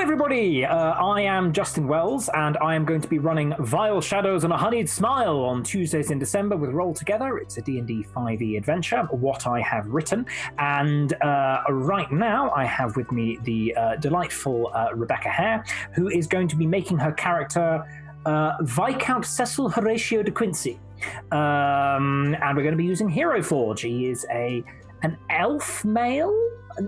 everybody! I am Justin Wells, and I am going to be running Vile Shadows and a Honeyed Smile on Tuesdays in December with Roll Together. It's a D&D 5e adventure, what I have written. And right now, I have with me the delightful Rebecca Hare, who is going to be making her character Viscount Cecil Horatio de Quincy. And we're going to be using Hero Forge. He is an elf male.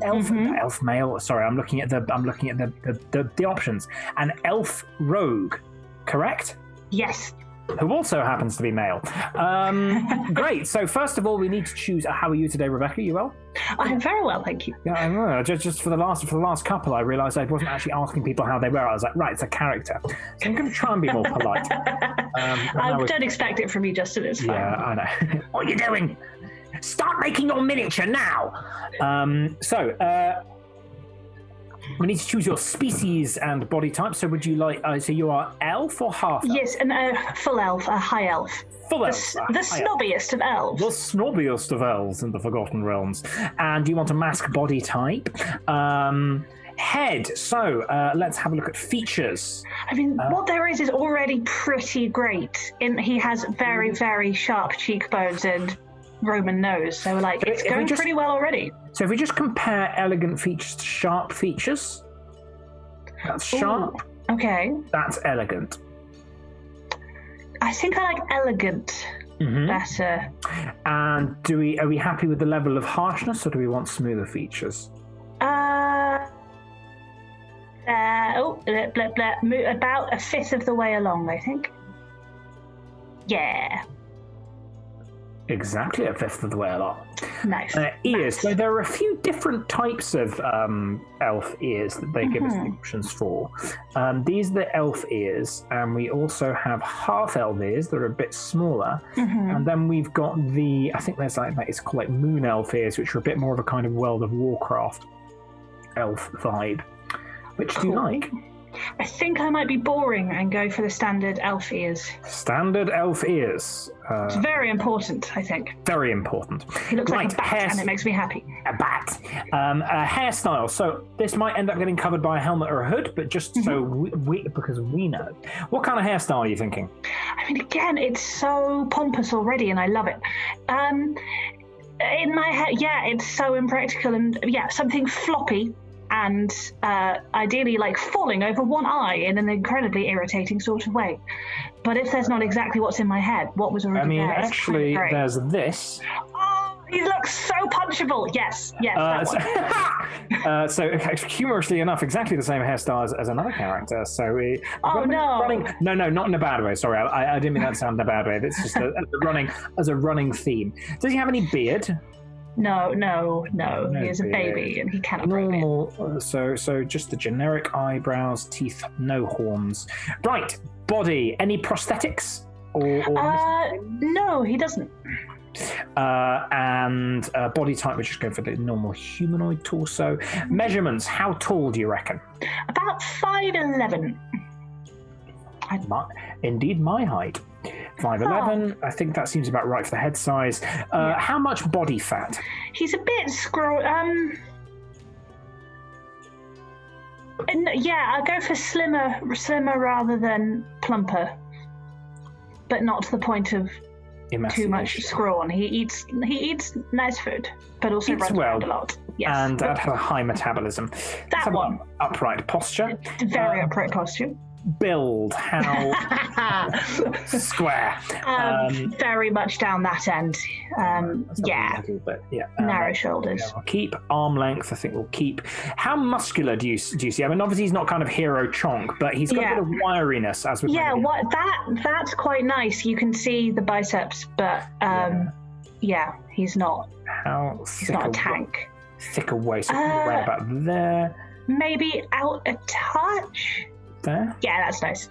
Elf male. Sorry, I'm looking at the options. An elf rogue, correct? Yes. Who also happens to be male. Great. So first of all, we need to choose. How are you today, Rebecca? You well? I'm very well, thank you. Yeah, I know. Just for the last couple, I realised I wasn't actually asking people how they were. I was like, right, it's a character. So I'm going to try and be more polite. I don't expect it from you, Justin. It's fine. Yeah, I know. What are you doing? Start making your miniature now! We need to choose your species and body type. So would you like... so you are elf or half elf? Yes, a full elf, a high elf. Full elf. The snobbiest of elves. The snobbiest of elves in the Forgotten Realms. And you want a mask body type. Head. So let's have a look at features. I mean, what there is already pretty great. He has very, very sharp cheekbones and Roman nose, so it's going pretty well already. So if we just compare elegant features to sharp features, that's sharp. Ooh, okay. That's elegant. I think I like elegant better. And are we happy with the level of harshness, or do we want smoother features? About a fifth of the way along, I think. Yeah. Exactly a fifth of the way along. Nice. Ears. So there are a few different types of elf ears that they give us the options for. These are the elf ears, and we also have half-elf ears that are a bit smaller. And then we've got I think there's it's called moon elf ears, which are a bit more of a kind of World of Warcraft elf vibe. Which do you like? I think I might be boring and go for the standard elf ears. Standard elf ears. It's very important, I think. Very important. He looks like a bat, and it makes me happy. A bat. Hairstyle. So this might end up getting covered by a helmet or a hood, but just so because we know. What kind of hairstyle are you thinking? I mean, again, it's so pompous already, and I love it. In my head, it's so impractical, and something floppy. And ideally falling over one eye in an incredibly irritating sort of way. But if there's not exactly what's in my head, what was already there? Actually, there's this. Oh, he looks so punchable. Yes, so humorously enough, exactly the same hairstyle as another character. So no, not in a bad way. Sorry, I didn't mean that to sound in a bad way. It's just as a running theme. Does he have any beard? No. He is a baby, and he cannot normal. So just the generic eyebrows, teeth, no horns. Right, body. Any prosthetics? No, he doesn't. And body type, we're just going for the normal humanoid torso. Measurements. How tall do you reckon? About 5'11". Indeed, my height. 5'11". I think that seems about right for the head size. How much body fat? He's a bit I'll go for slimmer rather than plumper, but not to the point of too much scrawn. He eats nice food, but also runs around a lot. Yes, and that has a high metabolism. That one. Upright posture. Very upright posture. Build, how square. Very much down that end. Narrow shoulders. We'll keep arm length. I think we'll keep. How muscular do you see? I mean, obviously he's not kind of hero chonk, but he's got a bit of wiriness as with. That's quite nice. You can see the biceps, but he's not. He's not a tank. Thicker waist. So right about there. Maybe out a touch. There? Yeah, that's nice.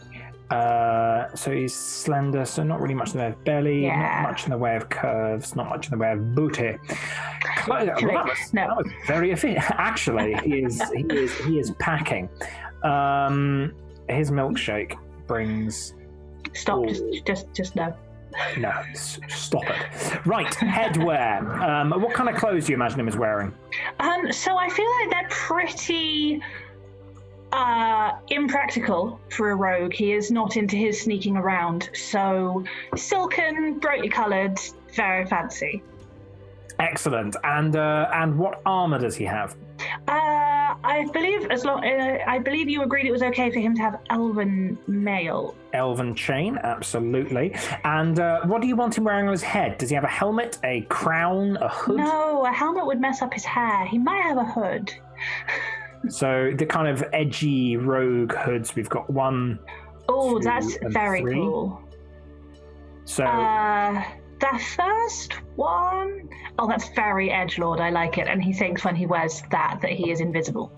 So he's slender, so not really much in the way of belly, not much in the way of curves, not much in the way of booty. That was very efficient. Actually, he is packing. His milkshake brings. Stop! Just no. No, stop it. Right, headwear. What kind of clothes do you imagine him as wearing? So I feel like they're pretty impractical for a rogue. He is not into his sneaking around. So silken, brightly coloured, very fancy. Excellent. And what armor does he have? I believe you agreed it was okay for him to have elven mail. Elven chain, absolutely. And what do you want him wearing on his head? Does he have a helmet, a crown, a hood? No, a helmet would mess up his hair. He might have a hood. So the kind of edgy rogue hoods, we've got 1. Oh, that's very 3. cool. So the first one, oh, that's very edgelord. I like it. And he thinks when he wears that he is invisible.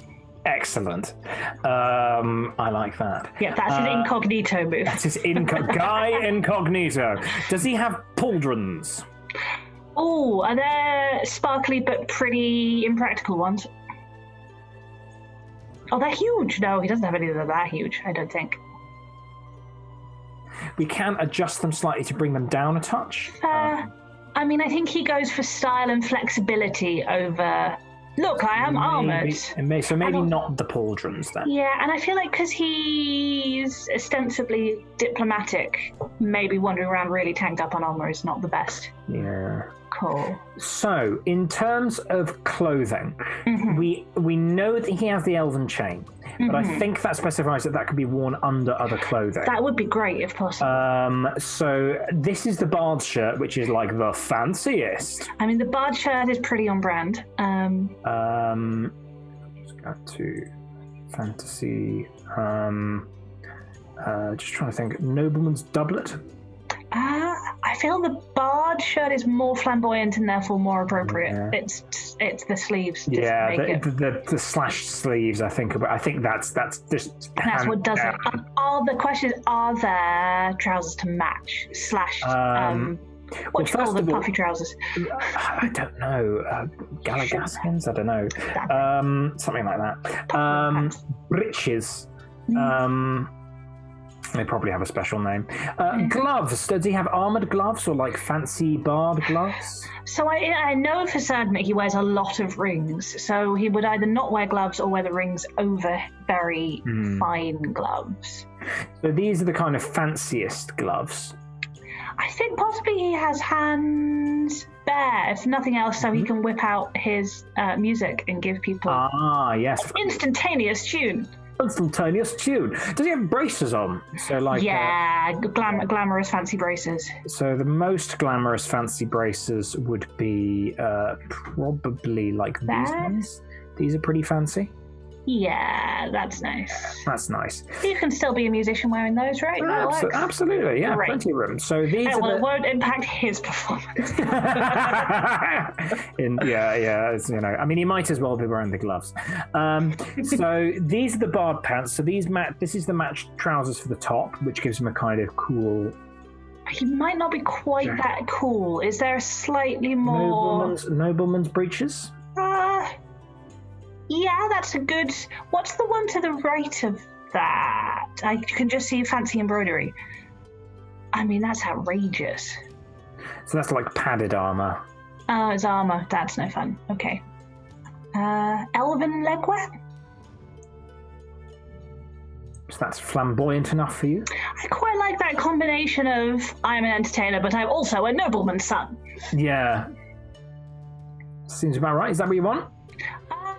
excellent. I like that. Yeah, that's his incognito move. That's his guy incognito. Does he have pauldrons? Oh, are there sparkly but pretty impractical ones? Oh, they're huge. No, he doesn't have any that are that huge, I don't think. We can adjust them slightly to bring them down a touch. I mean, I think he goes for style and flexibility over... Look, I am armoured. So maybe not the pauldrons then. Yeah, and I feel like because he's ostensibly diplomatic, maybe wandering around really tanked up on armour is not the best. Yeah. Cool. So, in terms of clothing, we know that he has the elven chain, but I think that specifies that could be worn under other clothing. That would be great if possible. So this is the bard's shirt, which is like the fanciest. I mean, the bard shirt is pretty on brand. Just go to fantasy. Just trying to think. Nobleman's doublet. I feel the bard shirt is more flamboyant and therefore more appropriate. Yeah. It's the sleeves. Yeah, the slashed sleeves. I think that's just. That's what does it. The question is, are there trousers to match? Slashed. What do you call the puffy trousers? I don't know. Galligaskins? I don't know. Something like that. Breeches. They probably have a special name. Gloves. Does he have armoured gloves or like fancy bard gloves? So I know for certain that he wears a lot of rings. So he would either not wear gloves or wear the rings over very fine gloves. So these are the kind of fanciest gloves. I think possibly he has hands bare, if nothing else, so he can whip out his music and give people yes, an instantaneous tune. Instantaneous tune. Does he have braces on? So like glamorous fancy braces. So the most glamorous fancy braces would be probably like these ones. These are pretty fancy. Yeah, that's nice. That's nice. You can still be a musician wearing those, right? Absolutely, yeah, Great. Plenty of room. So these it won't impact his performance. I mean, he might as well be wearing the gloves. So these are the bard pants. So this is the matched trousers for the top, which gives him a kind of cool. He might not be quite that cool. Is there a slightly more nobleman's breeches? Yeah, that's a good... What's the one to the right of that? I can just see fancy embroidery. I mean, that's outrageous. So that's like padded armour. Oh, it's armour. That's no fun. Okay. Elven legwear? So that's flamboyant enough for you? I quite like that combination of I'm an entertainer, but I'm also a nobleman's son. Yeah. Seems about right. Is that what you want? I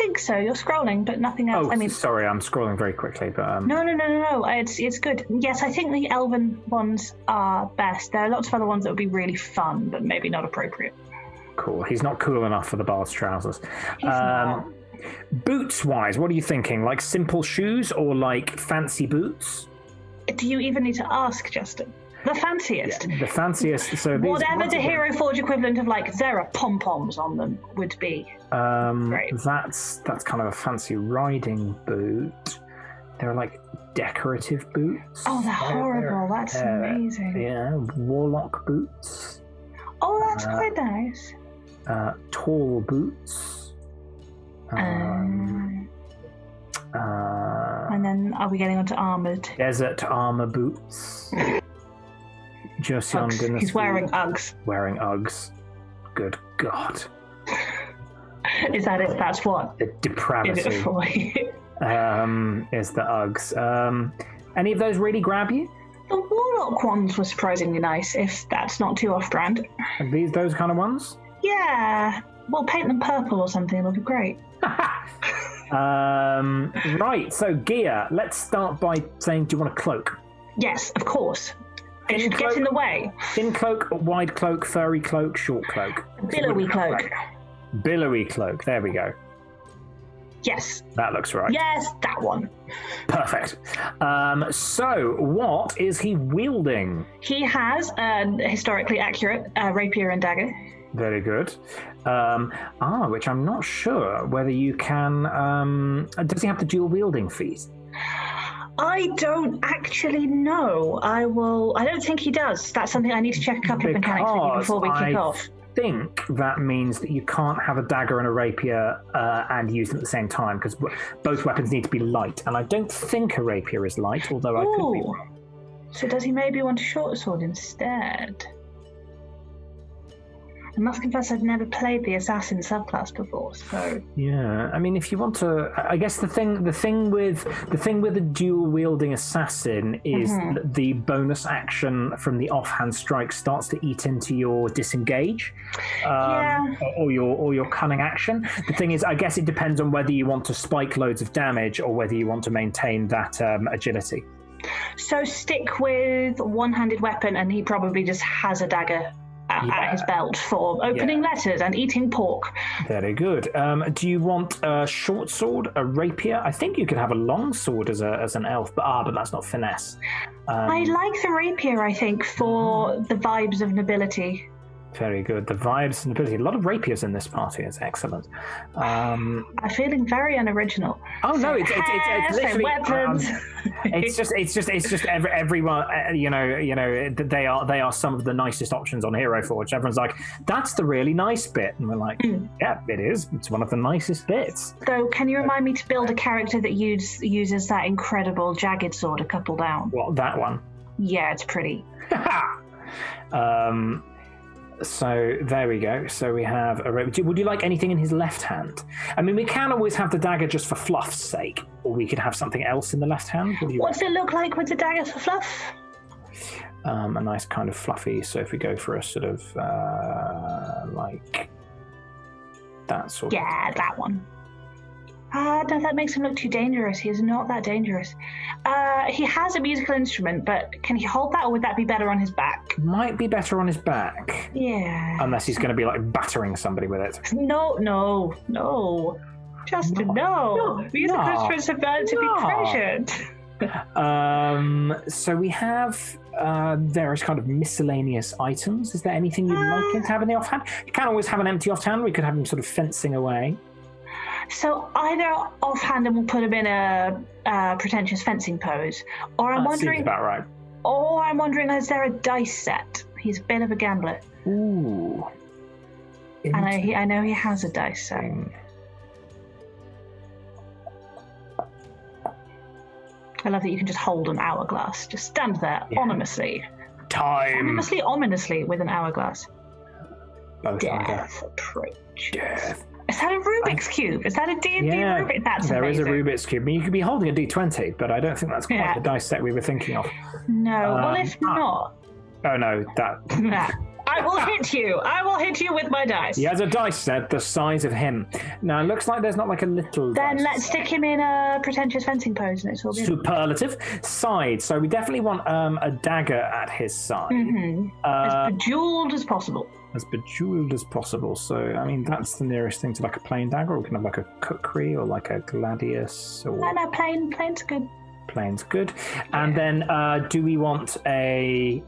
think so. You're scrolling, but nothing else. Oh, sorry, I'm scrolling very quickly, but No. It's good. Yes, I think the elven ones are best. There are lots of other ones that would be really fun, but maybe not appropriate. Cool. He's not cool enough for the bard's trousers. He's not. Boots-wise, what are you thinking? Like simple shoes or like fancy boots? Do you even need to ask, Justin? The fanciest. Yeah, the fanciest. So whatever the Hero Forge equivalent of like there are pom-poms on them would be. Great. That's kind of a fancy riding boot. They're like decorative boots. Oh, they're horrible. That's amazing. Yeah, warlock boots. Oh, that's quite nice. Tall boots. And then are we getting onto armoured? Desert armour boots. He's wearing Uggs. Wearing Uggs. Good God. Is that it? That's what? The depravity. Is it for you? is the Uggs. Any of those really grab you? The warlock ones were surprisingly nice, if that's not too off-brand. Are those kind of ones? Yeah. Well, paint them purple or something, it'll be great. Right, so gear. Let's start by saying, do you want a cloak? Yes, of course. It should get in the way. Thin cloak, wide cloak, furry cloak, short cloak. Billowy cloak. Billowy cloak, there we go. Yes. That looks right. Yes, that one. Perfect. So, what is he wielding? He has a historically accurate rapier and dagger. Very good. Which I'm not sure whether you can... does he have the dual wielding feat? I don't actually know. I don't think he does. That's something I need to check a couple of mechanics with you before we kick off. I think that means that you can't have a dagger and a rapier and use them at the same time, because both weapons need to be light, and I don't think a rapier is light, although I could be wrong. So does he maybe want a short sword instead? I must confess I've never played the assassin subclass before, so... Yeah, I mean, if you want to... I guess the thing with a dual-wielding assassin is that the bonus action from the offhand strike starts to eat into your disengage, or your cunning action. The thing is, I guess it depends on whether you want to spike loads of damage or whether you want to maintain that agility. So stick with one-handed weapon, and he probably just has a dagger at his belt for opening letters and eating pork. Very good. Do you want a short sword, a rapier? I think you could have a long sword as an elf, but that's not finesse. I like the rapier, I think, for the vibes of nobility. Very good. The vibes and ability. A lot of rapiers in this party. It's excellent. I'm feeling very unoriginal. Oh no! It's literally weapons. It's just everyone. They are some of the nicest options on Hero Forge. Everyone's like, that's the really nice bit, and we're like, yeah, it is. It's one of the nicest bits. So, can you remind me to build a character that uses that incredible jagged sword a couple down? What, that one? Yeah, it's pretty. So there we go. So we have a rapier. Would you like anything in his left hand? I mean, we can always have the dagger just for fluff's sake, or we could have something else in the left hand. What does it look like with the dagger for fluff? A nice kind of fluffy. So if we go for a sort of like that sort of... Yeah, that one. No, that makes him look too dangerous. He is not that dangerous. He has a musical instrument, but can he hold that, or would that be better on his back? Might be better on his back. Yeah. Unless he's going to be like battering somebody with it. No. Justin, no. Musical instruments are better to be treasured. So we have various kind of miscellaneous items. Is there anything you'd like him to have in the offhand? You can't always have an empty offhand. We could have him sort of fencing away. So either offhand and we'll put him in a pretentious fencing pose, or I'm wondering. Seems about right. Or I'm wondering, is there a dice set? He's a bit of a gambler. Ooh. And I know he has a dice set. I love that you can just hold an hourglass. Just stand there ominously. Ominously with an hourglass. Death approach. Death. Is that a Rubik's Cube? Is that a D&D Rubik's? That's there amazing. Is a Rubik's Cube. I mean, you could be holding a D20, but I don't think that's quite the dice set we were thinking of. No, well, if not... Oh, no, that... I will hit you. I will hit you with my dice. He has a dice set the size of him. Now, it looks like there's not like a little Then dice let's set. Stick him in a pretentious fencing pose and it's all good. Superlative. Side. So we definitely want a dagger at his side. As bejeweled as possible. As bejeweled as possible. So, I mean, that's the nearest thing to like a plain dagger, or we can have like a kukri or like a gladius. Or... No, plain's good. Plain's good. And then do we want a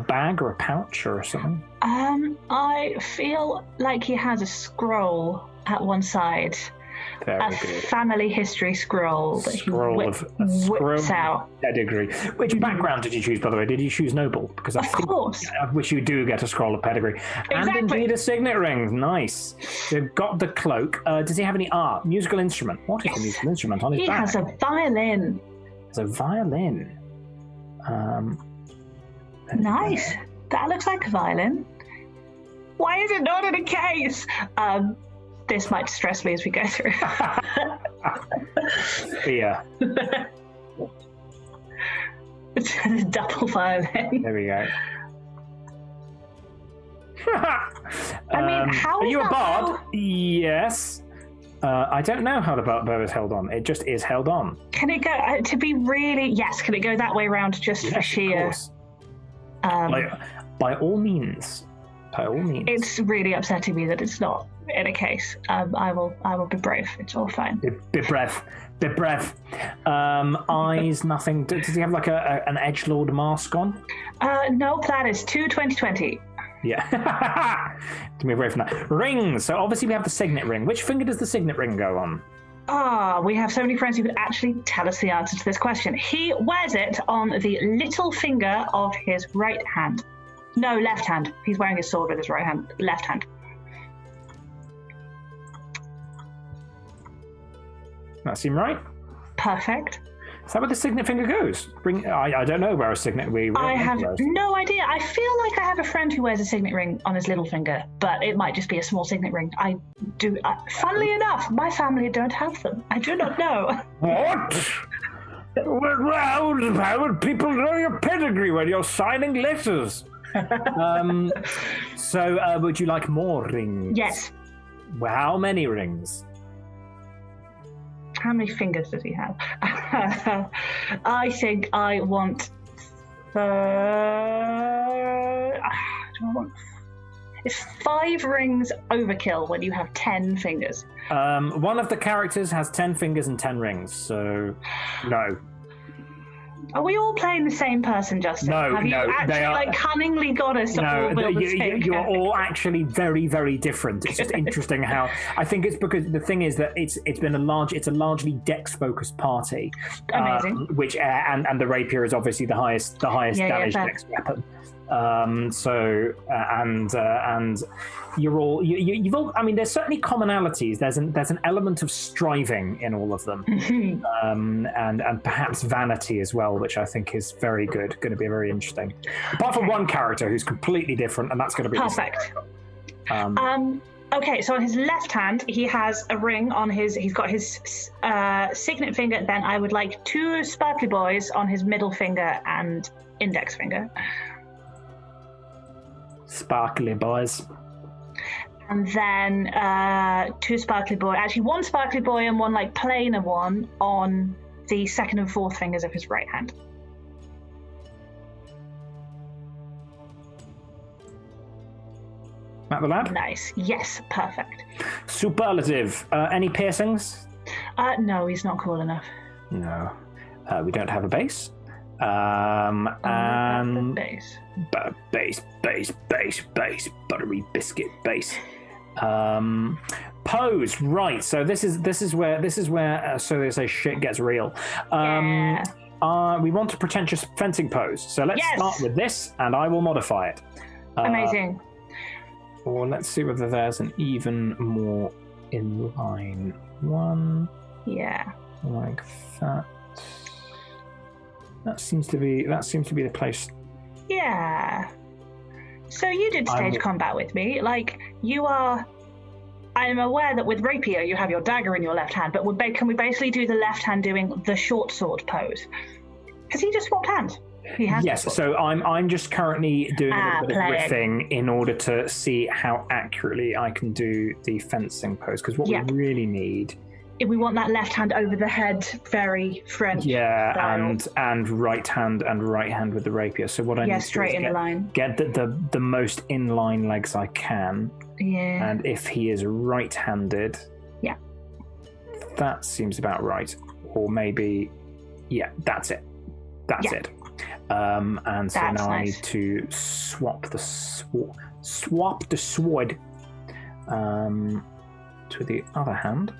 bag or a pouch or something? I feel like he has a scroll at one side. Very good. Family history scroll that he whips out. Pedigree. Which background did you choose, by the way? Did you choose noble? Because I wish you do get a scroll of pedigree. Exactly. And indeed a signet ring. Nice. So got the cloak. Does he have any musical instrument? What is a musical instrument on his back? He has a violin. It's a violin. Nice. That looks like a violin. Why is it not in a case? This might stress me as we go through. Fear. Double violin. There we go. I mean, how are is you a that bard? bow? Yes. I don't know how the bow is held on. It just is held on. Can it go to be really? Yes. Can it go that way around just for sheer? Of course. By all means. By all means. It's really upsetting me that it's not in a case. I will be brave. It's all fine. Be brave. Be brave. Eyes, nothing. Does he have like an edgelord mask on? No, that is 2020. Yeah. To move away from that. Rings. So obviously we have the signet ring. Which finger does the signet ring go on? We have so many friends who could actually tell us the answer to this question. He wears it on the little finger of his right hand. No, left hand. He's wearing his sword with his right hand. Left hand. That seem right? Perfect. Is that where the signet finger goes? I don't know where a signet ring I have goes. no idea. I feel like I have a friend who wears a signet ring on his little finger, but it might just be a small signet ring. I do. Funnily enough, my family don't have them. I do not know. What? How would people know your pedigree when you're signing letters? So, would you like more rings? Yes. Well, how many rings? How many fingers does he have? I think I want. Do I want? Is 5 rings overkill when you have 10 fingers? One of the characters has 10 fingers and 10 rings, so no. Are we all playing the same person, Justin? No, have you actually cunningly got us to all build the same you're character? all actually very, very different. It's just interesting how I think it's because the thing is that it's a largely dex focused party. Amazing. Which and the rapier is obviously the highest damage dex weapon. And you're all you've all. I mean, there's certainly commonalities. There's an element of striving in all of them, and perhaps vanity as well, which I think is very good. Going to be very interesting. Apart from one character who's completely different, and that's going to be perfect. Okay, so on his left hand, he has a ring on his. He's got his signet finger. Then I would like 2 sparkly boys on his middle finger and index finger. Sparkly boys. And then 2 sparkly boy. Actually, 1 sparkly boy and 1 like plainer one on the 2nd and 4th fingers of his right hand. Matt the lad? Nice. Yes, perfect. Superlative. Any piercings? No, he's not cool enough. No. We don't have a base. And base, buttery biscuit base. Pose, right? So this is where so they say shit gets real. We want a pretentious fencing pose. So let's start with this, and I will modify it. Amazing. Or let's see whether there's an even more inline one. Yeah. Like that. That seems to be the place. Yeah. So you did stage combat with me. Like, you are... I'm aware that with rapier you have your dagger in your left hand, but can we basically do the left hand doing the short sword pose? Because he just swapped hands. Yes, so I'm just currently doing a little bit of riffing in order to see how accurately I can do the fencing pose, because what we really need... If we want that left hand over the head, very French style. and right hand with the rapier. So what I need to do is in the line. Get the most inline legs I can. Yeah. And if he is right-handed, that seems about right. Or maybe, that's it. That's it. And so now I need to swap the sword to the other hand.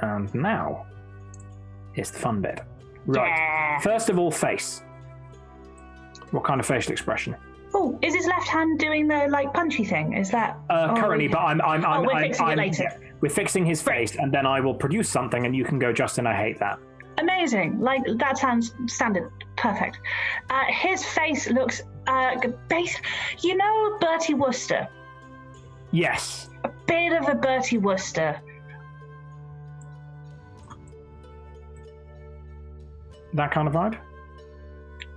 And now is the fun bit. Right. Yeah. First of all, face. What kind of facial expression? Oh, is his left hand doing the like punchy thing? Is that currently? But we're fixing it later. Yeah, we're fixing his face, and then I will produce something, and you can go, Justin, I hate that. Amazing. Like, that sounds standard. Perfect. His face looks base. You know Bertie Wooster? Yes. A bit of a Bertie Wooster. That kind of vibe?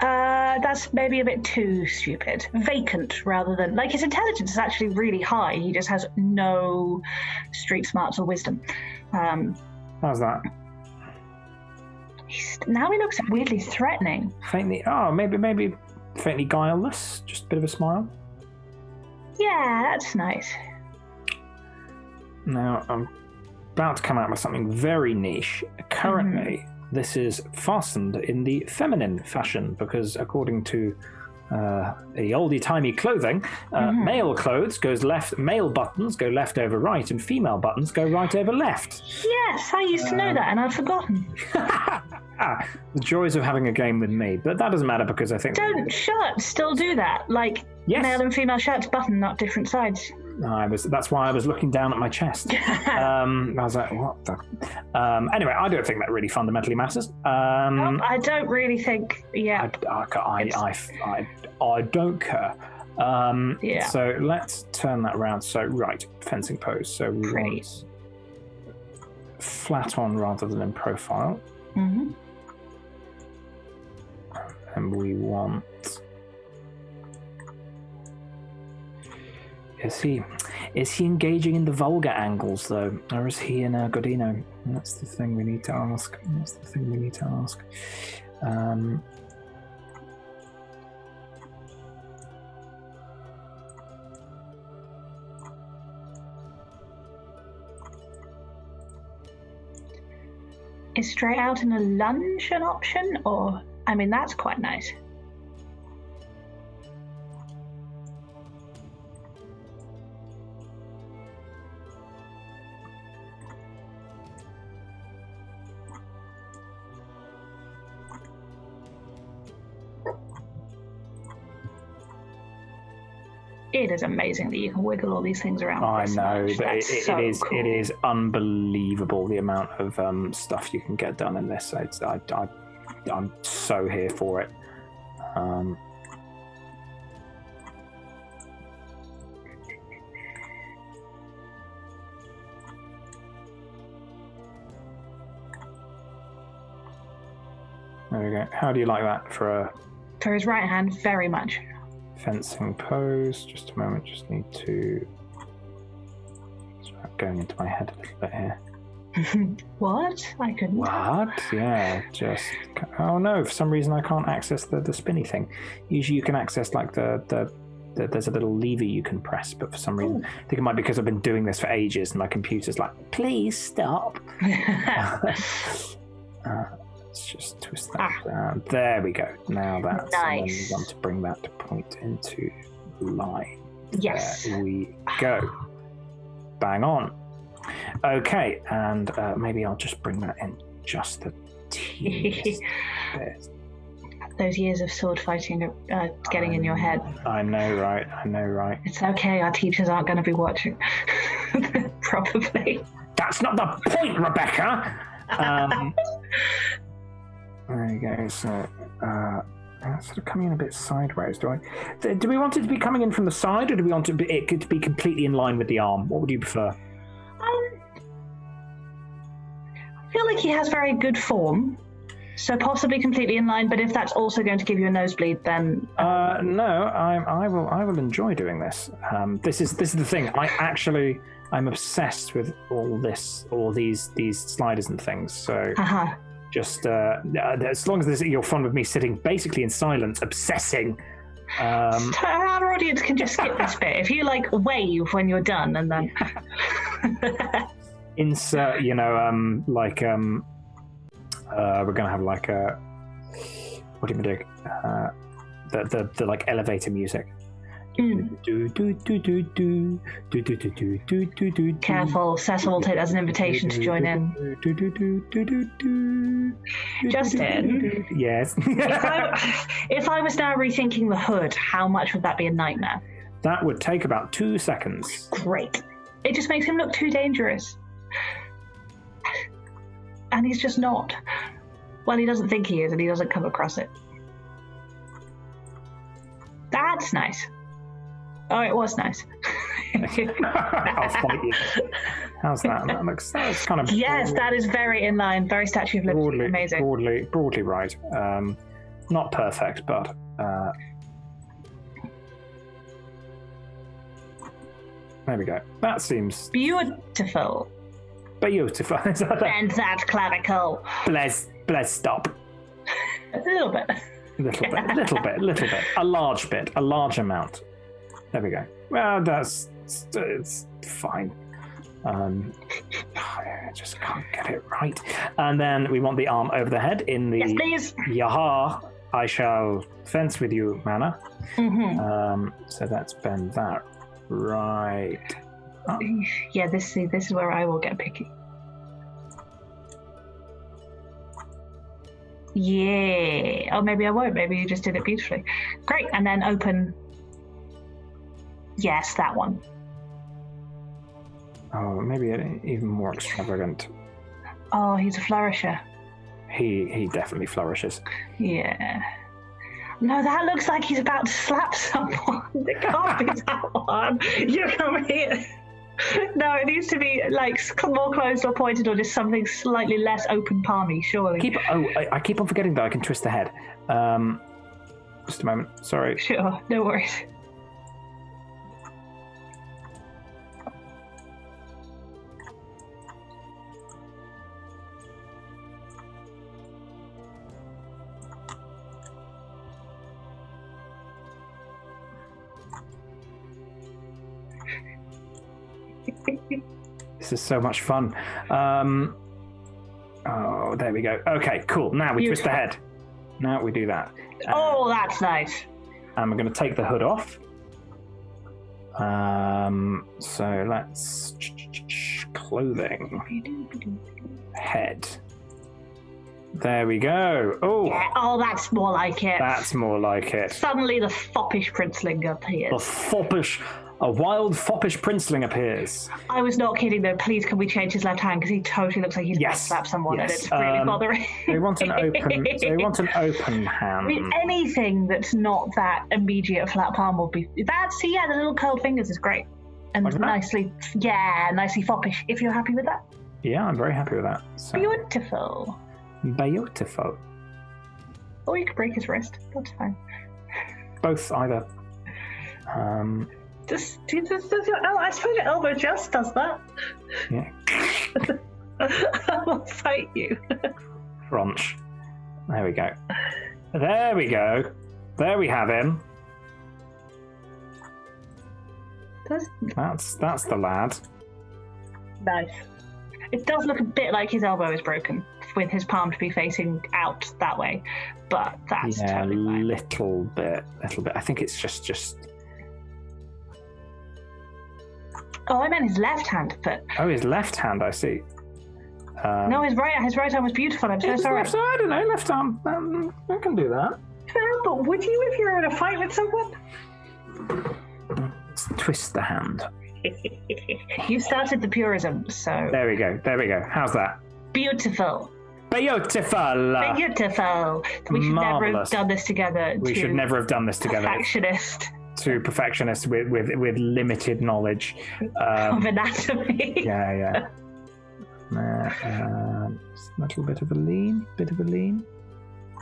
That's maybe a bit too stupid. Vacant rather than... Like, his intelligence is actually really high. He just has no street smarts or wisdom. How's that? Now he looks weirdly threatening. Faintly... maybe faintly guileless. Just a bit of a smile. Yeah, that's nice. Now, I'm about to come out with something very niche. Currently... This is fastened in the feminine fashion because, according to the oldie-timey clothing, male clothes goes left, male buttons go left over right, and female buttons go right over left. Yes, I used to know that, and I'd forgotten. The joys of having a game with me, but that doesn't matter because I think... Don't shirts still do that? Like, yes. Male and female shirts button, not different sides. That's why I was looking down at my chest. I was like, what the... anyway, I don't think that really fundamentally matters. I don't really think, yeah. I don't care. So let's turn that around. So, right, fencing pose. So we want flat on rather than in profile. Mm-hmm. And we want... Is he engaging in the vulgar angles, though? Or is he in a Godino? That's the thing we need to ask. Is straight out in a lunge an option? Or, I mean, that's quite nice. It is amazing that you can wiggle all these things around. I know. Cool. It is unbelievable the amount of stuff you can get done in this. I'm so here for it. There we go. How do you like that for his right hand? Very much. Fencing pose. Just a moment. Just need to start going into my head a little bit here. What? I couldn't. What? Yeah. Just. Oh no! For some reason I can't access the spinny thing. Usually you can access like the there's a little lever you can press, but for some reason I think it might be because I've been doing this for ages and my computer's like, please stop. Let's just twist that down. There we go. Now that's nice. And then we want to bring that to point into line. Yes. There we go. Bang on. Okay, and maybe I'll just bring that in just the teeniest bit. Those years of sword fighting are getting in your head. I know, right? It's okay. Our teachers aren't going to be watching. Probably. That's not the point, Rebecca. There you go. So, sort of coming in a bit sideways. Do we want it to be coming in from the side, or do we want it to be completely in line with the arm? What would you prefer? I feel like he has very good form, so possibly completely in line. But if that's also going to give you a nosebleed, then no, I will enjoy doing this. This is the thing. I'm obsessed with all these sliders and things. So. Just as long as you're fond with me sitting basically in silence, obsessing. Our audience can just skip this bit. If you wave when you're done, and then insert, we're gonna have what do you do? The elevator music. Careful, Cecil will take that as an invitation to join in. Justin? Yes. If I was now rethinking the hood, how much would that be a nightmare? That would take about 2 seconds. Great. It just makes him look too dangerous. And he's just not. Well, he doesn't think he is, and he doesn't come across it. That's nice. Oh, it was nice. I'll fight you. How's that? That's kind of yes, that is very in line. Very Statue of Liberty. Amazing. Broadly right. Not perfect, but there we go. That seems beautiful. Beautiful. And that's clavicle. Bless, stop. A little bit. Little bit. A large amount. There we go. Well, it's fine. I just can't get it right. And then we want the arm over the head in the yes, please. Yaha, I shall fence with you manner. Mm-hmm. So let's bend that right up. Yeah, this is where I will get picky. Yeah. Oh, maybe I won't. Maybe you just did it beautifully. Great. And then open. Yes, that one. Oh, maybe even more extravagant. Oh, he's a flourisher. He definitely flourishes. Yeah. No, that looks like he's about to slap someone. It can't be that one. You come here. No, it needs to be like more closed or pointed, or just something slightly less open palmy, surely. I keep on forgetting that I can twist the head. Just a moment. Sorry. Sure, no worries. This is so much fun. Oh, there we go. Okay, cool. Now we twist the head. Now we do that. Oh, that's nice. And we're going to take the hood off. So let's clothing. Head. There we go. Oh, yeah. Oh, that's more like it. That's more like it. Suddenly the foppish princeling appears. A wild foppish princeling appears. I was not kidding though. Please, can we change his left hand, because he totally looks like he's about to slap someone, and it's really bothering. They want an open. They want an open hand. I mean, anything that's not that immediate flat palm will be. That's the little curled fingers is great, and like nicely foppish. If you're happy with that. Yeah, I'm very happy with that. So. Beautiful. Or you could break his wrist. That's fine. Both, either. Does your elbow? I suppose your elbow just does that. Yeah. I will fight you. Crunch. There we go. There we go. There we have him. That's the lad. Nice. It does look a bit like his elbow is broken, with his palm to be facing out that way, but that's totally fine. little bit. I think it's just. Oh, I meant his left hand foot. Oh, his left hand, I see. No, his right arm was beautiful. I'm so sorry. Left, I don't know, left arm. I can do that. But would you if you were in a fight with someone? Let's twist the hand. You started the purism, so... There we go. How's that? Beautiful. We should never have done this together. Perfectionist. To perfectionists with limited knowledge of anatomy. Yeah. A little bit of a lean.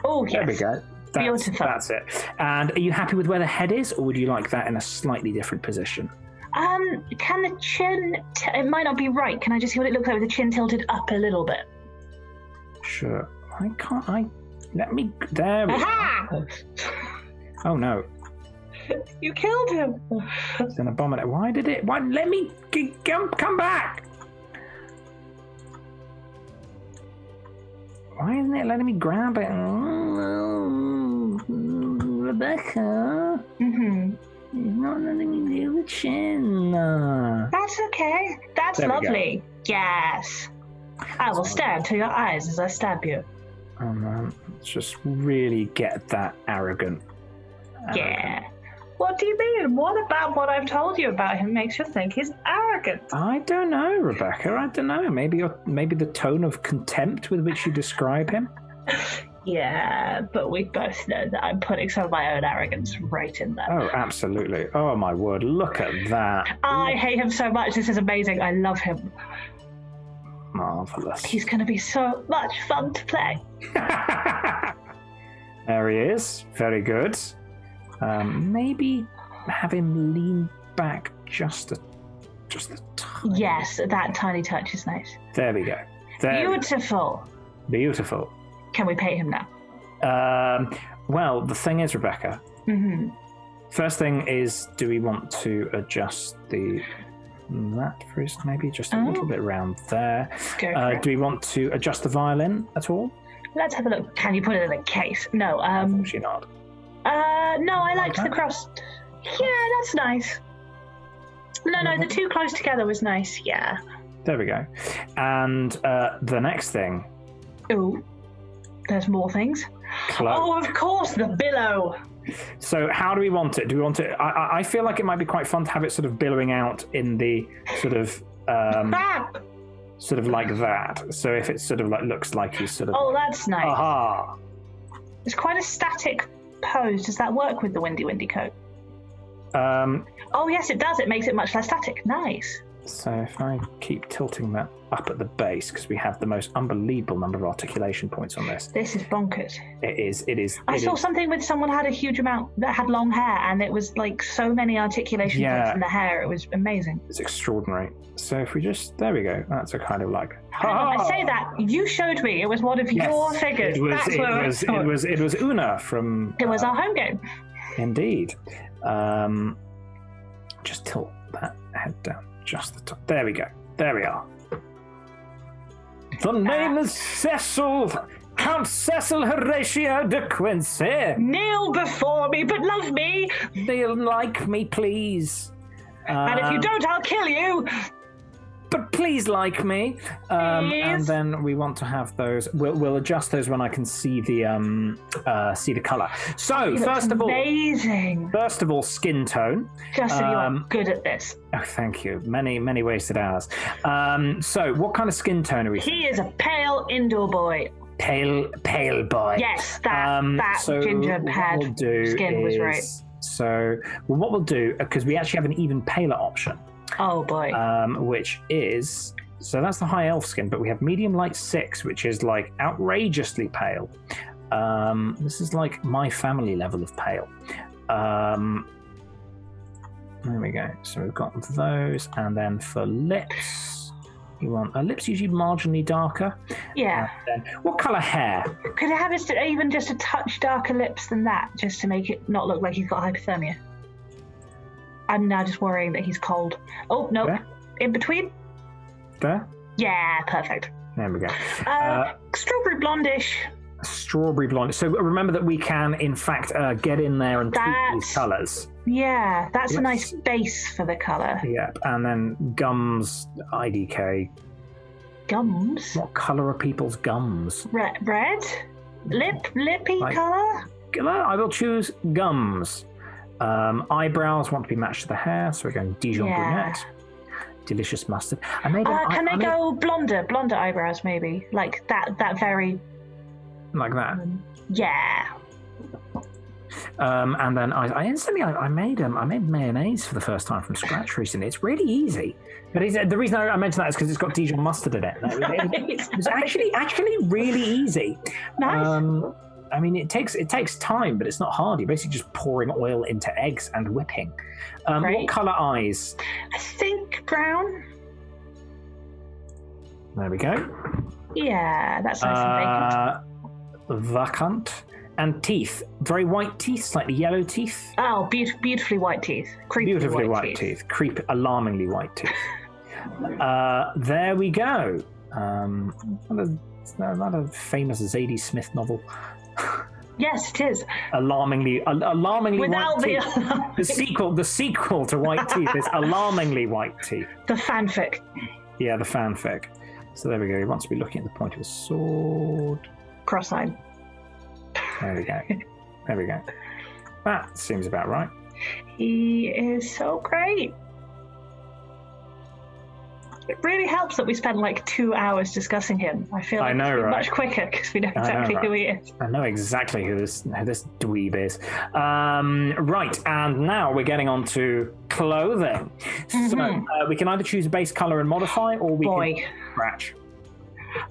Oh, yes. There we go. Beautiful. That's it. And are you happy with where the head is, or would you like that in a slightly different position? Can the chin... it might not be right. Can I just see what it looks like with the chin tilted up a little bit? Sure. Let me... There we go. Oh, no. You killed him. It's an abomination. Why let me come back? Why isn't it letting me grab it? Oh, Rebecca. You're not letting me do the chin. That's okay. That's lovely. Yes. I will stare into your eyes as I stab you. Oh man, let's just really get that arrogant. Yeah. What do you mean? What about what I've told you about him makes you think he's arrogant? I don't know, Rebecca. I don't know. Maybe the tone of contempt with which you describe him. Yeah, but we both know that I'm putting some of my own arrogance right in there. Oh, absolutely. Oh, my word. Look at that. I hate him so much. This is amazing. I love him. Marvelous. He's going to be so much fun to play. There he is. Very good. Maybe have him lean back just a tiny. Yes, that tiny touch is nice. There we go. Beautiful. Beautiful. Can we pay him now? Well, the thing is, Rebecca. Mm-hmm. First thing is, do we want to adjust that first? Maybe just a little bit around there. Go for it. Do we want to adjust the violin at all? Let's have a look. Can you put it in a case? No. Unfortunately not. No, I liked the cross. Yeah, that's nice. No, the two close together was nice. Yeah. There we go. And the next thing. Ooh, there's more things. Oh, of course, the billow. So how do we want it? Do we want it? I feel like it might be quite fun to have it sort of billowing out in the sort of sort of like that. So if it sort of like looks like he's sort of. Oh, that's nice. Aha! It's quite a static pose. Does that work with the windy coat? Oh yes, it does. It makes it much less static. Nice. So if I keep tilting that up at the base, because we have the most unbelievable number of articulation points on this. This is bonkers. It is. I saw something with someone had a huge amount that had long hair, and it was like so many articulation points in the hair. It was amazing. It's extraordinary. So if we just, there we go. That's a kind of like. I say that you showed me. It was one of your figures. It was Una from. It was our home game. Indeed. Just tilt that head down. Just the top. There we go. There we are. The name is Cecil, Count Cecil Horatio de Quincy. Kneel before me, but love me. Kneel like me, please. And if you don't, I'll kill you. But please like me. And then we want to have those. We'll adjust those when I can see the color. So first of all, skin tone. Justin, you are good at this. Oh, thank you. Many wasted hours. So what kind of skin tone are we? He is a pale indoor boy. Pale boy. Yes, that ginger pad skin was right. So what we'll do, because we actually have an even paler option. Oh boy. Which is, so that's the high elf skin, but we have medium light 6, which is like outrageously pale. This is like my family level of pale. There we go. So we've got those, and then for lips, you want lips usually marginally darker. Yeah. And then, what color hair? Could it have even just a touch darker lips than that, just to make it not look like he's got hypothermia? I'm now just worrying that he's cold. Oh, no. There? In between? There? Yeah, perfect. There we go. Strawberry blondish. Strawberry blonde. So remember that we can, in fact, get in there and tweak these colours. Yeah, that's a nice base for the colour. Yep, and then gums, IDK. Gums? What colour are people's gums? Red? Lippy colour? I will choose gums. Eyebrows want to be matched to the hair, so we're going Dijon brunette. Delicious mustard. Can they go blonder eyebrows maybe, like that very like that? Yeah. And then I made mayonnaise for the first time from scratch recently. It's really easy, but the reason I mentioned that is because it's got Dijon mustard in it. It's actually really easy. Nice. I mean, it takes time, but it's not hard. You're basically just pouring oil into eggs and whipping. What colour eyes? I think brown. There we go. Yeah, that's nice and vacant. Vacant. And teeth. Very white teeth, slightly yellow teeth. Oh, beautifully white teeth. Beautifully white teeth. Alarmingly white teeth. There we go. Another famous Zadie Smith novel. Yes, it is. Alarmingly Without white teeth. The sequel to White Teeth is Alarmingly White Teeth. The fanfic. Yeah, the fanfic. So there we go. He wants to be looking at the point of his sword. Cross-eyed. There we go. That seems about right. He is so great. It really helps that we spent like 2 hours discussing him. I feel like it's been much quicker because we know exactly who he is. I know exactly who this dweeb is. Right, and now we're getting on to clothing. So we can either choose a base color and modify, or we can scratch.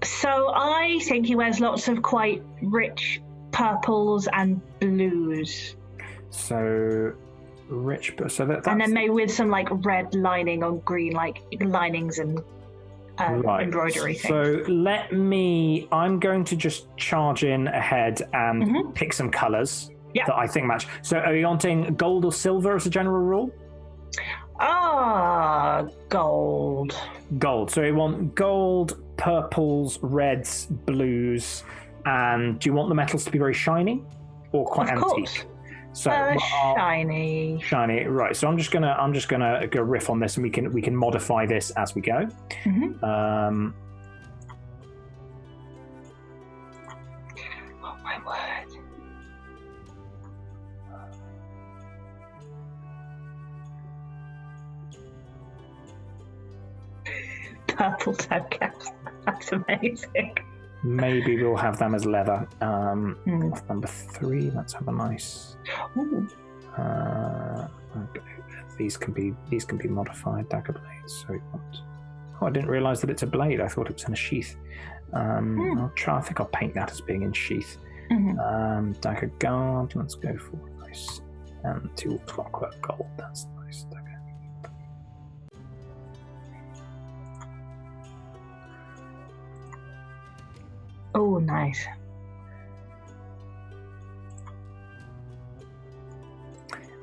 So I think he wears lots of quite rich purples and blues. So rich, so that's... And then maybe with some like red lining on green, like linings and embroidery things. So I'm going to just charge in ahead and pick some colours that I think match. So are you wanting gold or silver as a general rule? Gold. Gold. So you want gold, purples, reds, blues, and do you want the metals to be very shiny or quite antique? Course. So shiny. Right. So I'm just gonna go riff on this, and we can modify this as we go. Oh my word! Purple toe caps. That's amazing. Maybe we'll have them as leather. Number 3. Let's have a nice. Okay. These can be modified dagger blades. So we want. Oh, I didn't realise that it's a blade. I thought it was in a sheath. I'll try. I think I'll paint that as being in sheath. Dagger guard. Let's go for nice. And 2 clockwork gold. That's nice. Dagger. Oh, nice.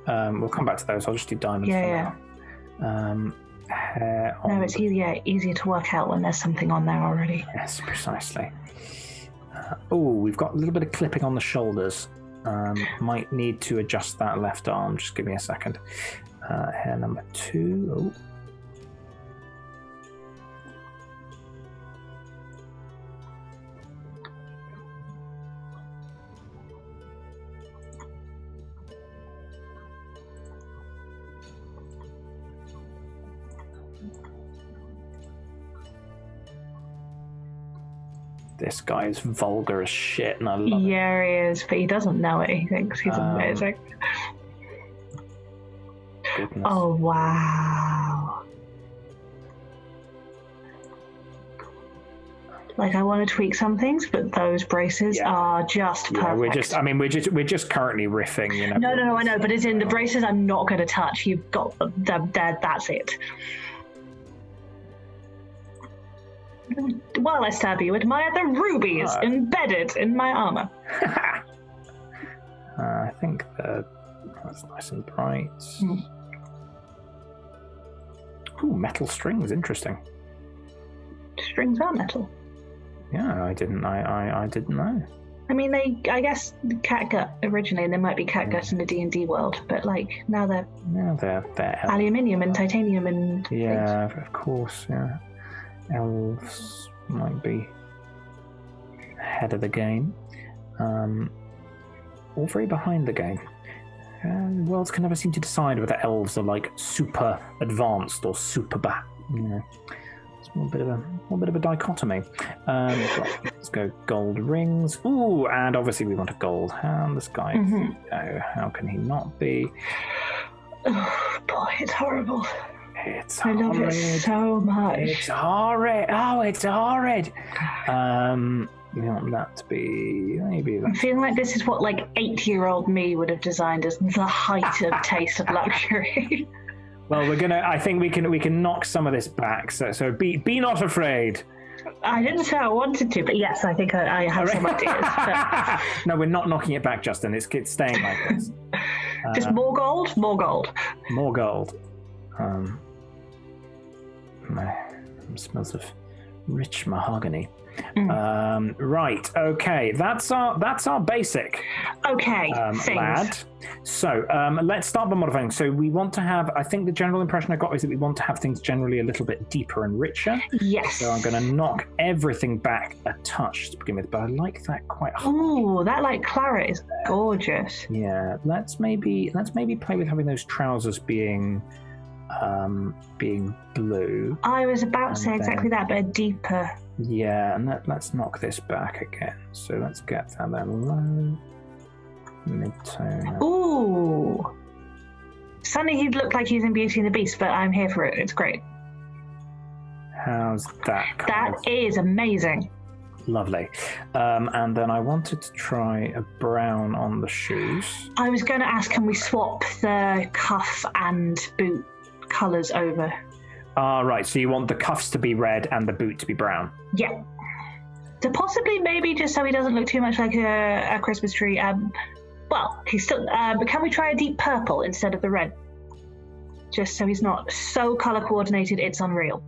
We'll come back to those. I'll just do diamonds for now. Hare on... No, it's easier to work out when there's something on there already. Yes, precisely. We've got a little bit of clipping on the shoulders. Might need to adjust that left arm. Just give me a second. Hare number 2. This guy is vulgar as shit, and I love it. Yeah, he is, but he doesn't know it. He thinks he's amazing. Goodness. Oh, wow. Like, I want to tweak some things, but those braces are just perfect. We're just currently riffing, you know. No, I know, but as in the braces I'm not going to touch. You've got them there, that's it. While I stab you, admire the rubies embedded in my armor. I think that's nice and bright. Ooh, metal strings, interesting. Strings are metal. Yeah, I didn't know. I mean, I guess catgut originally, and there might be catgut in the D&D world, but like now they're aluminium and titanium and things. Of course, yeah. Elves might be ahead of the game, or very behind the game. Worlds can never seem to decide whether elves are like super advanced or super bad. You know, it's a little bit of a dichotomy. Let's go gold rings. Ooh, and obviously we want a gold hand. This guy, how can he not be? Oh boy, it's horrible. I love it so much. It's horrid. Oh, it's horrid. We want that to be maybe. I'm feeling like this is what like 8-year-old me would have designed as the height of taste of luxury. Well, I think we can knock some of this back. So be not afraid. I didn't say I wanted to, but yes, I think I have some ideas. But... No, we're not knocking it back, Justin. It's staying like this. Just more gold. More gold. Smells of rich mahogany. Right, okay, that's our basic. Okay, lad. So let's start by modifying. So we want to have, I think the general impression I got is that we want to have things generally a little bit deeper and richer. Yes. So I'm going to knock everything back a touch to begin with, but I like that quite high. Ooh, that like claret is gorgeous. Yeah, let's maybe play with having those trousers being being blue. I was about to say exactly that, but a deeper. Yeah, and let's knock this back again. So let's get that then low, mid-tone. Ooh! Suddenly he'd look like he's in Beauty and the Beast, but I'm here for it. It's great. How's that? That is amazing. Lovely. And then I wanted to try a brown on the shoes. I was going to ask, can we swap the cuff and boot colours over? Right. So you want the cuffs to be red and the boot to be brown? Yeah. So possibly, maybe just so he doesn't look too much like a Christmas tree. Well, he's still. But can we try a deep purple instead of the red? Just so he's not so colour coordinated, it's unreal.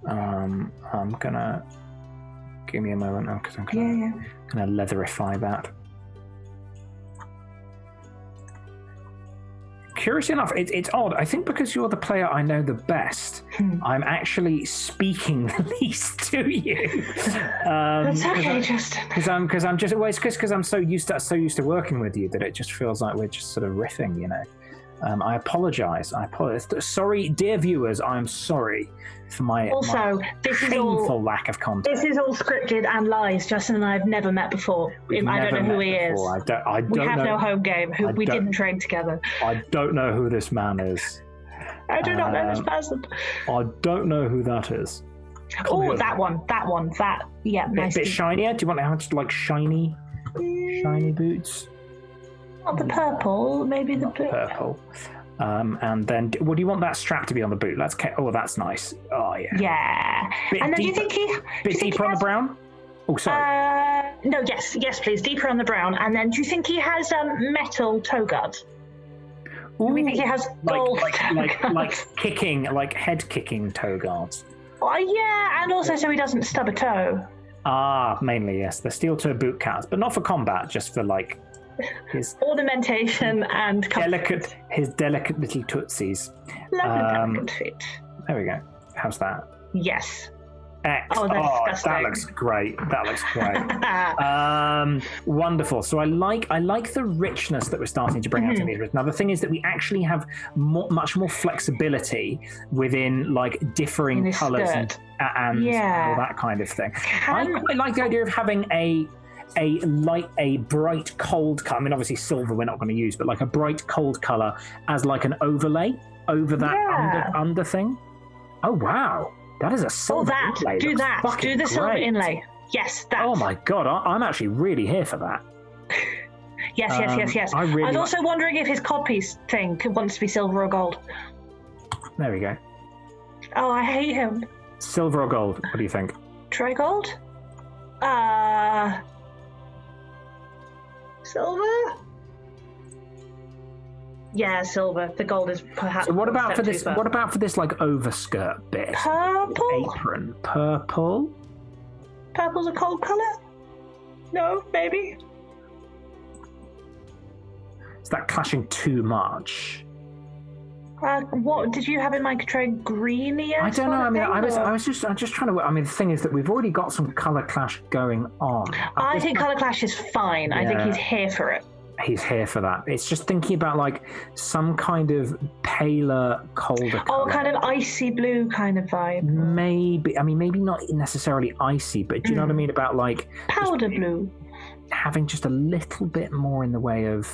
I'm gonna. Give me a moment now, because I'm gonna leatherify that. Curiously enough, it's odd. I think because you're the player I know the best, I'm actually speaking the least to you. That's okay, Justin. Because I'm just because I'm so used to working with you that it just feels like we're just sort of riffing, you know. I apologize. Sorry, dear viewers. I'm sorry for my painful lack of content. This is all scripted and lies. Justin and I have never met before. I don't know who he is. We have no home game. We didn't train together. I don't know who this man is. I do not know this person. I don't know who that is. Oh, that one. Yeah, nice. Bit shinier. Do you want to have like shiny boots? Not the purple, maybe the blue. Purple. And then, what do you want that strap to be on the boot? That's nice. Oh, yeah. Yeah. And then do you think he... Bit deeper on the brown? Oh, sorry. No, yes, please. Deeper on the brown. And then, do you think he has metal toe guards? Do we think he has gold like kicking, like head kicking toe guards? Yeah, and also so he doesn't stub a toe. Mainly, yes. The steel toe boot cats, but not for combat, just for like... his ornamentation and comfort. His delicate little tootsies. Lovely delicate feet. There we go. How's that? Yes. That looks great. Wonderful. So I like the richness that we're starting to bring out in these. Now the thing is that we actually have much more flexibility within like differing colours and all that kind of thing. I quite like the idea of having a bright cold color. I mean, obviously silver we're not going to use, but like a bright cold color as like an overlay over that under thing. Oh wow, that is a silver inlay. Do the silver inlay. Yes, that. Oh my god, I'm actually really here for that. Yes. I was also wondering if his codpiece thing wants to be silver or gold. There we go. Oh, I hate him. Silver or gold? What do you think? Try gold. Silver? Yeah, silver. The gold is perhaps. So what about for this? What about for this like overskirt bit? Purple. Apron. Purple. Purple's a cold color. No, maybe. Is that clashing too much? What did you have in mind? Could try greenier? I don't know. I mean, I'm just trying to. I mean, the thing is that we've already got some color clash going on. I think color clash is fine. Yeah. I think he's here for it. He's here for that. It's just thinking about like some kind of paler, colder color. Oh, kind of icy blue kind of vibe. Maybe. I mean, maybe not necessarily icy, but do you know what I mean about like powder blue? Having just a little bit more in the way of.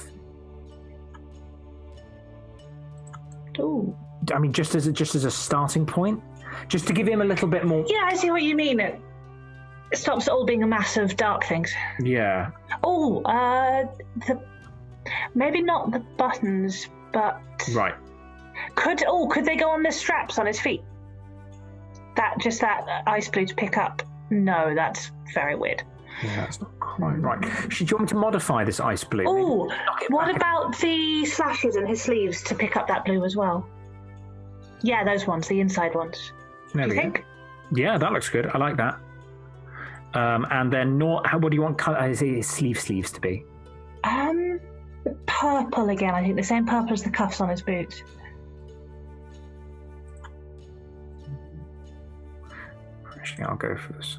Ooh. I mean, just as a starting point, just to give him a little bit more. Yeah, I see what you mean. It stops it all being a mass of dark things. Yeah. Oh, maybe not the buttons, but right. Could they go on the straps on his feet? That ice blue to pick up. No, that's very weird. Yeah, that's not quite right. Do you want me to modify this ice blue? Oh, what about the slashes in his sleeves to pick up that blue as well? Yeah, those ones, the inside ones. Do you think? Yeah, that looks good. I like that. And then, what do you want his sleeves to be? Purple again. I think the same purple as the cuffs on his boots. Actually, I'll go for this.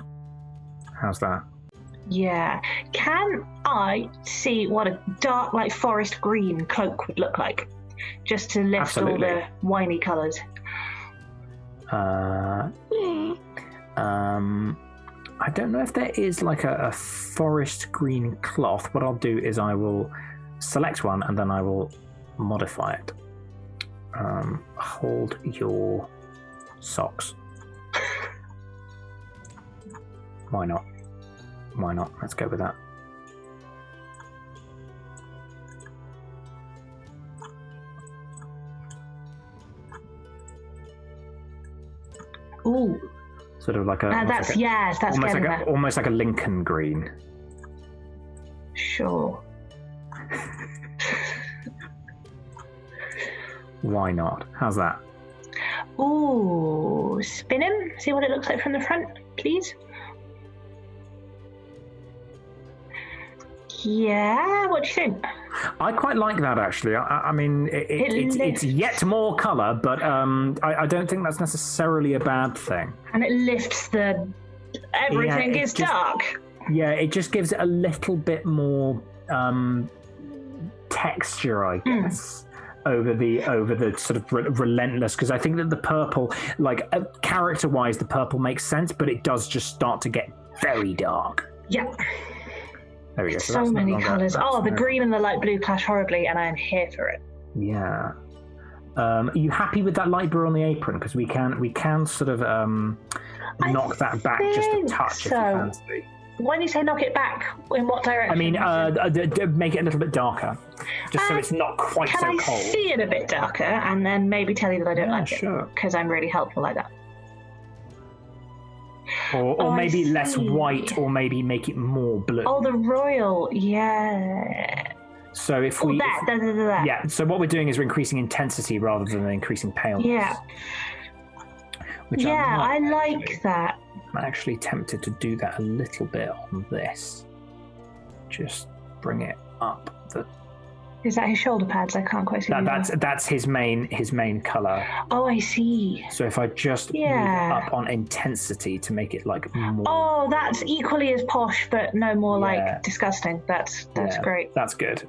How's that? Yeah. Can I see what a dark, like forest green cloak would look like? just to lift Absolutely. all the winey colours. I don't know if there is like a forest green cloth. What I'll do is I will select one and then I will modify it. Hold your socks. Why not? Why not? Let's go with that. Ooh. Sort of like a. That's almost like a Lincoln green. Sure. Why not? How's that? Ooh, spin him. See what it looks like from the front, please. Yeah, what do you think? I quite like that actually. I mean, it's yet more colour, but I don't think that's necessarily a bad thing. And it lifts everything is dark. Yeah, it just gives it a little bit more texture, I guess. Over the sort of relentless, because I think that the purple, like character-wise, the purple makes sense, but it does just start to get very dark. Yeah. There we go. So many colours. The green and the light blue clash horribly, and I am here for it. Yeah. Are you happy with that light blue on the apron? Because we can sort of knock that back just a touch if you fancy. When you say knock it back, in what direction? I mean, make it a little bit darker, just so it's not quite so cold. Can I see it a bit darker, and then maybe tell you that I don't like it? Sure. Because I'm really helpful like that. Or maybe less white, or maybe make it more blue. Oh, the royal, yeah. So if we... that. Yeah, so what we're doing is we're increasing intensity rather than increasing paleness. Yeah. I like that. I'm actually tempted to do that a little bit on this. Just bring it up. Is that his shoulder pads? I can't quite see. That's his main colour. Oh, I see. So if I just move it up on intensity to make it like more... Oh, that's equally as posh, but no more like disgusting. That's great. That's good.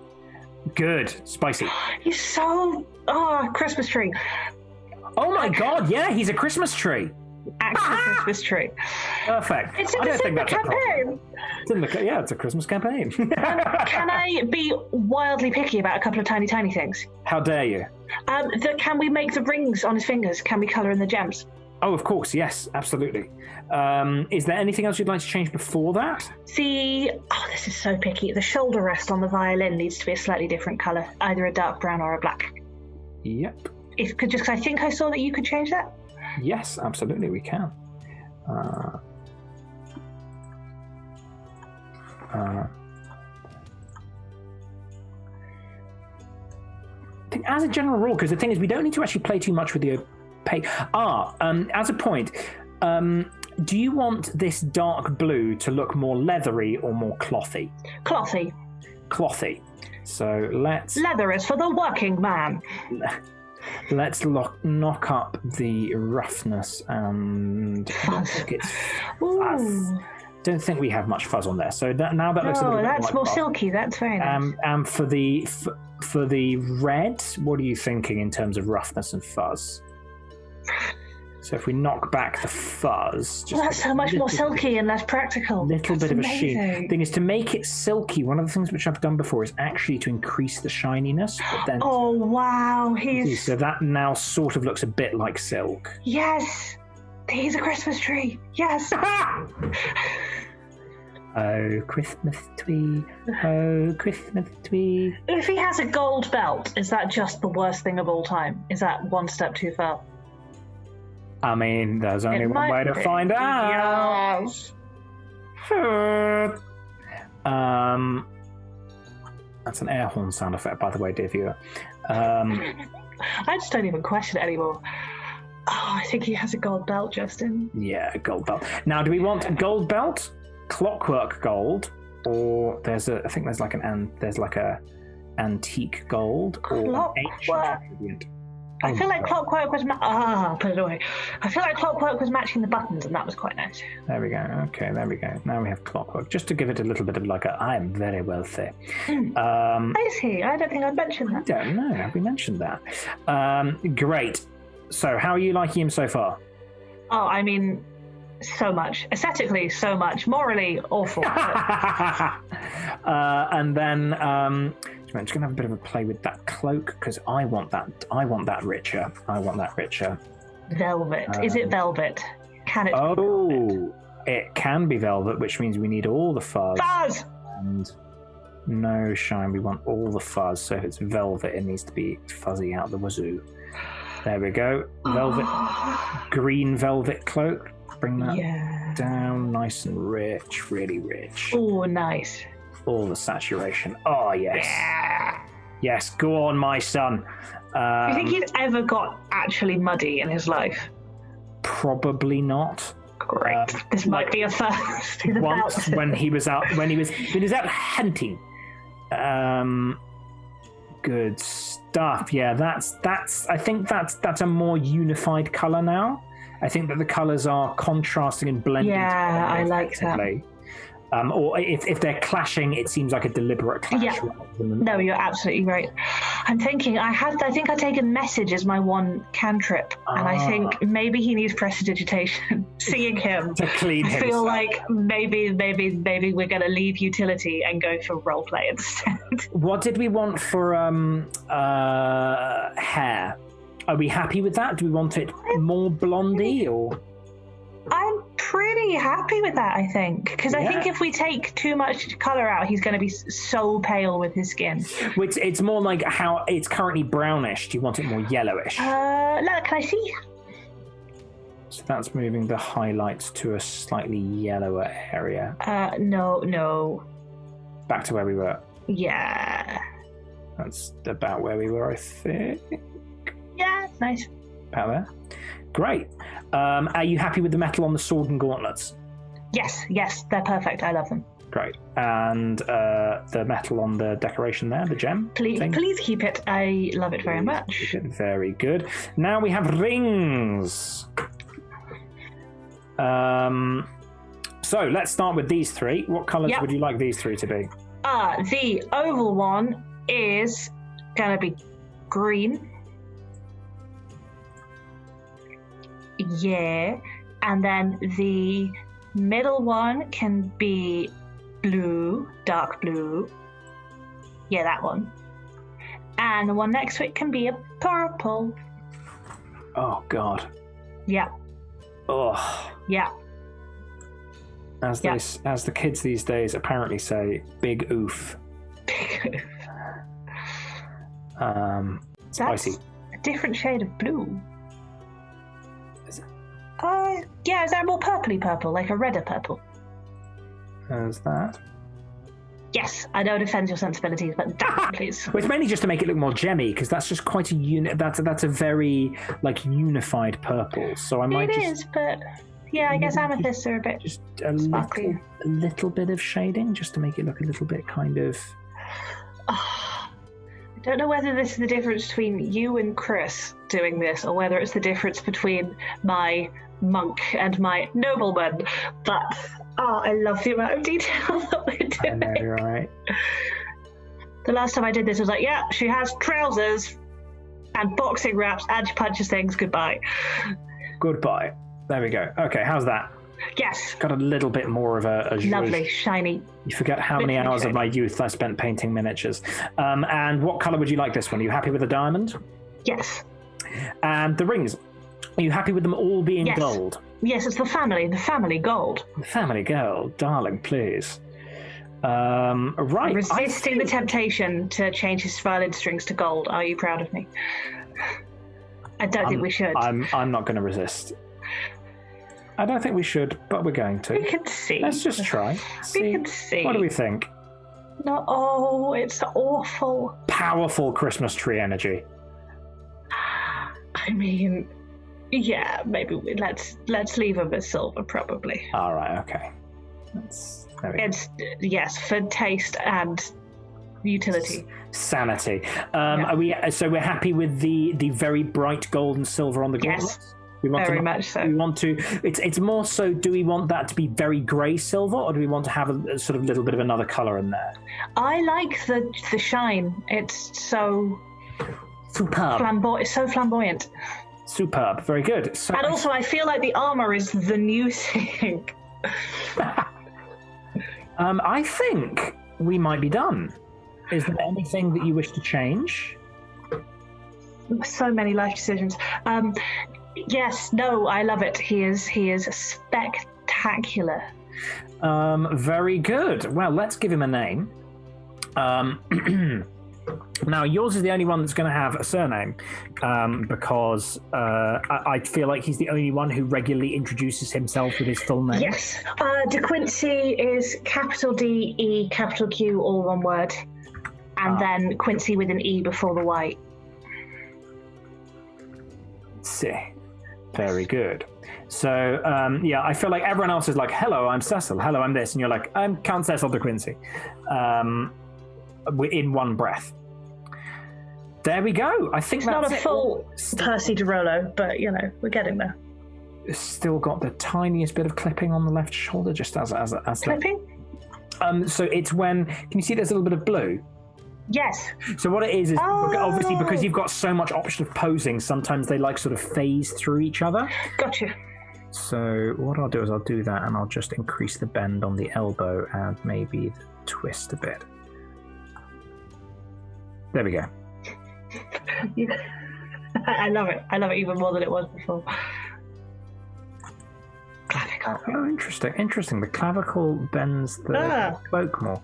Good. Spicy. He's so... Christmas tree. Oh my god, yeah, he's a Christmas tree. Actual Christmas tree. Perfect. It's in the campaign. It's a Christmas campaign. Can I be wildly picky about a couple of tiny things? How dare you? Can we make the rings on his fingers? Can we colour in the gems? Oh, of course, yes, absolutely. Is there anything else you'd like to change before that? This is so picky. The shoulder rest on the violin needs to be a slightly different colour, either a dark brown or a black. Yep. Because I think I saw that you could change that. Yes, absolutely, we can. I think as a general rule, because the thing is, we don't need to actually play too much with the opaque. As a point, do you want this dark blue to look more leathery or more clothy? Clothy. Clothy. So let's... Leather is for the working man. Let's knock up the roughness and fuzz. Don't think we have much fuzz on there. So now that looks a little bit that's more silky. That's very nice. And for the red, what are you thinking in terms of roughness and fuzz? So if we knock back the fuzz... that's so much more silky and less practical. Little bit of a sheen. Thing is, to make it silky, one of the things which I've done before is actually to increase the shininess. But then, oh, wow. So that now sort of looks a bit like silk. Yes. He's a Christmas tree. Yes. Oh, Christmas tree. Oh, Christmas tree. If he has a gold belt, is that just the worst thing of all time? Is that one step too far? I mean, there's only one way to find out. Yes. That's an air horn sound effect, by the way, dear viewer. I just don't even question it anymore. I think he has a gold belt, Justin. Yeah, a gold belt. Now, do we want a gold belt, clockwork gold, or there's a antique gold, or an ancient attribute? I feel like Clockwork was put it away. I feel like Clockwork was matching the buttons, and that was quite nice. There we go. Okay, there we go. Now we have Clockwork, just to give it a little bit of like I am very wealthy. Is he? I don't think I'd mentioned that. I don't know. Have we mentioned that? Great. So, how are you liking him so far? Oh, I mean, so much. Aesthetically, so much. Morally, awful. And then I'm just gonna have a bit of a play with that cloak because I want that richer. Velvet. Is it velvet? Can it? Oh, be velvet? It can be velvet, which means we need all the fuzz. Fuzz. And no shine. We want all the fuzz. So if it's velvet, it needs to be fuzzy out the wazoo. There we go. Velvet, green velvet cloak. Bring that down, nice and rich, really rich. Oh, nice. All the saturation. Oh, yes. Yeah. Yes, go on, my son. Do you think he's ever got actually muddy in his life? Probably not. Great. This might be a first. Once when he was out hunting. Good stuff. Yeah, that's. I think that's a more unified color now. I think that the colors are contrasting and blending. Yeah, I like that. Or if they're clashing, it seems like a deliberate clash. Yeah. No, you're absolutely right. I'm thinking I think I've taken message as my one cantrip, and I think maybe he needs prestidigitation. Seeing him, to clean I himself. feel like maybe we're going to leave utility and go for roleplay instead. What did we want for Hare? Are we happy with that? Do we want it more blondie or? I'm pretty happy with that, I think. Because I think if we take too much colour out, he's going to be so pale with his skin. It's more like how it's currently brownish. Do you want it more yellowish? Look, can I see? So that's moving the highlights to a slightly yellower area. No. Back to where we were. Yeah. That's about where we were, I think. Yeah, nice. About there. Great. Are you happy with the metal on the sword and gauntlets? Yes, they're perfect. I love them. Great. And the metal on the decoration there, the gem? Please keep it. I love it very much. Very good. Now we have rings. So let's start with these three. What colours would you like these three to be? The oval one is going to be green. Yeah, and then the middle one can be blue, dark blue. Yeah, that one. And the one next to it can be a purple. Oh, God. Yeah. Oh. Yeah. As the kids these days apparently say, big oof. Big oof. Spicy. That's a different shade of blue. Is it? Yeah, is that more purpley purple, like a redder purple? There's that. Yes, I know it offends your sensibilities, but please. Well, it's mainly just to make it look more gemmy, because that's just quite a that's a very like unified purple. So I might It is, but yeah, I guess amethysts are a bit just a sparkly. little bit of shading, just to make it look a little bit kind of. I don't know whether this is the difference between you and Chris doing this, or whether it's the difference between my monk and my nobleman, but I love the amount of detail that we're doing. I know, you're right. The last time I did this was like, yeah, she has trousers and boxing wraps and she punches things. Goodbye. Goodbye. There we go. Okay, how's that? Yes. Got a little bit more of a lovely, shiny. You forget how many hours of my youth I spent painting miniatures. And what colour would you like this one? Are you happy with the diamond? Yes. And the rings? Are you happy with them all being gold? Yes, it's the family gold. The family gold, darling, please. Right. Resisting the temptation to change his violin strings to gold. Are you proud of me? I don't think we should. I'm not going to resist. I don't think we should, but we're going to. We can see. Let's just try. We can see. What do we think? No, oh, it's awful. Powerful Christmas tree energy. I mean, yeah, maybe let's leave him as silver, probably. All right, okay. Yes, for taste and utility. Sanity. Are we? So we're happy with the very bright gold and silver on the gauntlet? Yes. We want Very much so. We want to. It's more so. Do we want that to be very grey silver, or do we want to have a sort of little bit of another colour in there? I like the shine. It's so superb. It's so flamboyant. Superb. Very good. So, and also, I feel like the armor is the new thing. I think we might be done. Is there anything that you wish to change? So many life decisions. Yes, no, I love it. He is spectacular. Very good. Well, let's give him a name. Now, yours is the only one that's going to have a surname, because I feel like he's the only one who regularly introduces himself with his full name. Yes. De Quincy is capital D, E, capital Q, all one word. And then Quincy with an E before the Y. Let's see. Very good. So, I feel like everyone else is like, hello, I'm Cecil. Hello, I'm this. And you're like, I'm Count Cecil de Quincy. In one breath. There we go. I think it's that's not a full Percy de Rollo, but, we're getting there. Still got the tiniest bit of clipping on the left shoulder, just as clipping? So it's when, can you see there's a little bit of blue? Yes. So what it is obviously because you've got so much option of posing, sometimes they sort of phase through each other. Gotcha. So what I'll do is I'll do that, and I'll just increase the bend on the elbow and maybe the twist a bit. There we go. I love it. I love it even more than it was before. Clavicle. Oh, interesting. The clavicle bends the cloak more.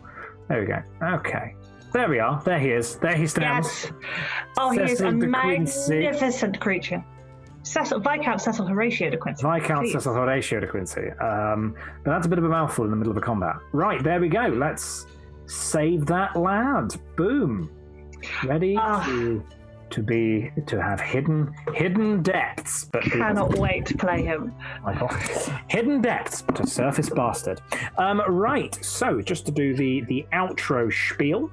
There we go. Okay. There we are. There he is. There he stands. Yes. Oh, he is a magnificent creature. Viscount Cecil Horatio de Quincy. Viscount Cecil Horatio de Quincy. But that's a bit of a mouthful in the middle of a combat. Right, there we go. Let's save that lad. Boom. Ready to have hidden depths, but cannot wait to play him. Hidden depths, but a surface bastard. Right, so just to do the outro spiel,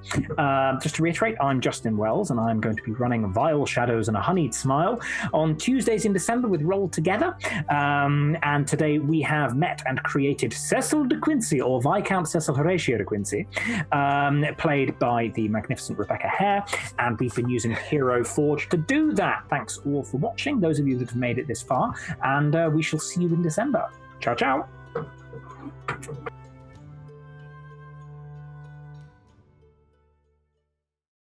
just to reiterate, I'm Justin Wells, and I'm going to be running Vile Shadows and a Honeyed Smile on Tuesdays in December with Roll Together. And today we have met and created Cecil de Quincy, or Viscount Cecil Horatio de Quincy, played by the magnificent Rebecca Hare, and we've been using Hero Forge to do that. Thanks all for watching, those of you that have made it this far, and we shall see you in December. Ciao, ciao.